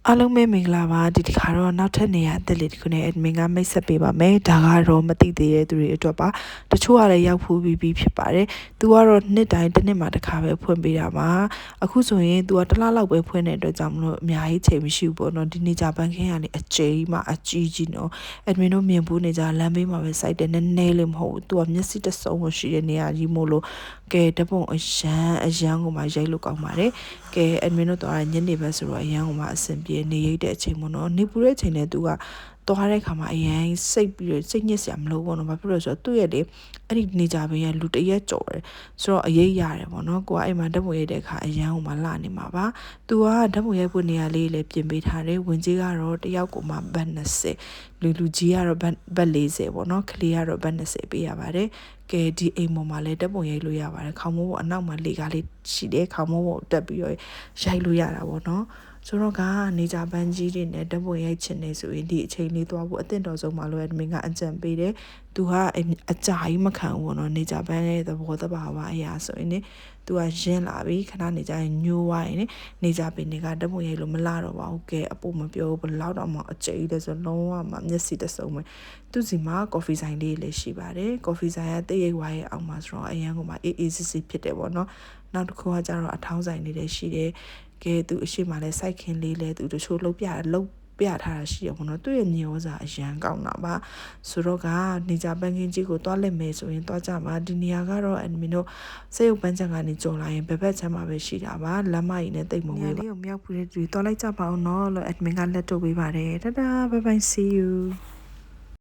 အားလုံးပဲမင်္ဂလာပါဒီတစ်ခါတော့နောက်ထပ်နေရာအသစ်လေးတစ်ခုနဲ့ admin ကမိတ်ဆက်ပေးပါမယ်ဒါကတော့မသိသေးတဲ့သူတွေအတွက်ပါတချို့ကလည်းရောက်ဖူးပြီးဖြစ်ပါတယ်သူကတော့နှစ်တိုင်းတစ်နှစ်မှာတစ်ခါပဲဖွင့်ပေးတာပါအခုဆိုရင်သူကတစ်လလောက်ပဲဖွင့်တဲ့အတွက်ကြောင့်မလို့အများကြီးချိန်မရှိဘူးပေါ့နော်ဒီနေ့ကြဘန်ခင်းကနေအကျိမှအကြီးကြီးနော် admin တို့မြင်ဘူးနေကြလမ်းဘေးမှာပဲစိုက်တယ်နည်းနည်းလေးမဟုတ်ဘူးသူကမျက်စိတစုံရှိတဲ့နေရာကြီးမို့လို့ကဲတပုံအရန်ကိုမှရိုက်လို့ကောင်းပါတယ်ကဲ admin တို့တော့ညနေပဲဆိုတော့အရန်ကိုမှအဆင်ပြေနေရိတ်တဲ့အချိန်ပေါ့နော်နေပူတဲ့အချိန်နဲ့သူကသွားတဲ့ခါမှာအရင်စိတ်ပြီးစိတ်ညစ်စရာမလိုဘူးနော်ဘာဖြစ်လို့လဲဆိုတော့သူ့ရဲ့လေအဲ့ဒီနေကြပင်ရဲ့လူတရက်ကြော်တယ်ဆိုတော့အရေးရတယ်ပေါ့နော်ကိုကအဲ့မှာဓာတ်ပုံရိုက်တဲ့ခါအရန်ကိုမှလှနေမှာပါသူကဓာတ်ပုံရိုက်ဖို့နေရာလေးလည်းပြင်ပေးထားတယ်ဝင်ကြီးကတော့တယောက်ကိုမှဘတ်20လူကြီးကတော့ဘတ်40ပေါ့နော်ကလေးကတော့ဘတ်20ပေးရပါတယ်ကဲဒီအိမ်ပေါ်မှာလည်းဓာတ်ပုံရိုက်လို့ရပါတယ်ခေါင်းမိုးပေါ်အနောက်မှာလေကားလေးရှိတယ်ခေါင်းမိုးပေါ်တက်ပြီးတော့ရိုက်လို့ရတာပေါ့နော်ဆိုတော့ကနေကြပန်းကြီးတွေနဲ့ဓာတ်ပုံရိုက်ချင်နေဆိုရင်ဒီအချိန်လေးသွားဖို့အသင့်တော်ဆုံးပါလို့အဒမင်ကအကြံပေးတယ်သူကအကြာကြီးမခံဘူးပေါ့နော်နေကြပန်းရဲ့သဘောတဘာဝအရာဆိုရင်သူကရင်းလာပြီခဏနေကြရင်ညိုးဝိုင်းနေကြပင်တွေကဓာတ်ပုံရိုက်လို့မလာတော့ပါဘူးကဲအဖို့မပြောဘူးဘလောက်တော့မှအကျိလဲဆိုလုံးဝမှမျက်စိတစုံပဲသူစီမှာကော်ဖီဆိုင်လေးလည်းရှိပါတယ်ကော်ဖီဆိုင်ကတရိပ်ဝါရဲ့အောက်မှာဆိုတော့အရန်ကမှအေးစစ်စစ်ဖြစ်တယ်ပေါ့နော်နောက်တစ်ခုကကျတော့အထောင်းဆိုင်လေးလည်းရှိတယ်ကဲသူအရှိမလဲစိုက်ခင်းလေးလဲသူတချို့လှုပ်ပြထားတာရှိရပေါ့နော်သူ့ရဲ့ညောစာအရန်ကောင်းတာပါဆိုတော့ကနေကြပန်းခင်းကြီးကိုတွားလက်မယ်ဆိုရင်တွားကြပါဒီနေရာကတော့အန်မီတို့စေရုပ်ပန်းချံကနေကြုံလာရင်ဘက်ချမ်းမှာပဲရှိတာပါလမ်းမကြီးနဲ့တိတ်မဝေးပါနေရာလေးကိုမြောက်ပြီးတွားလိုက်ကြပါအောင်နော်လို့အန်မင်ကလက်ထုတ်ပေးပါတယ်တဒါ bye bye see you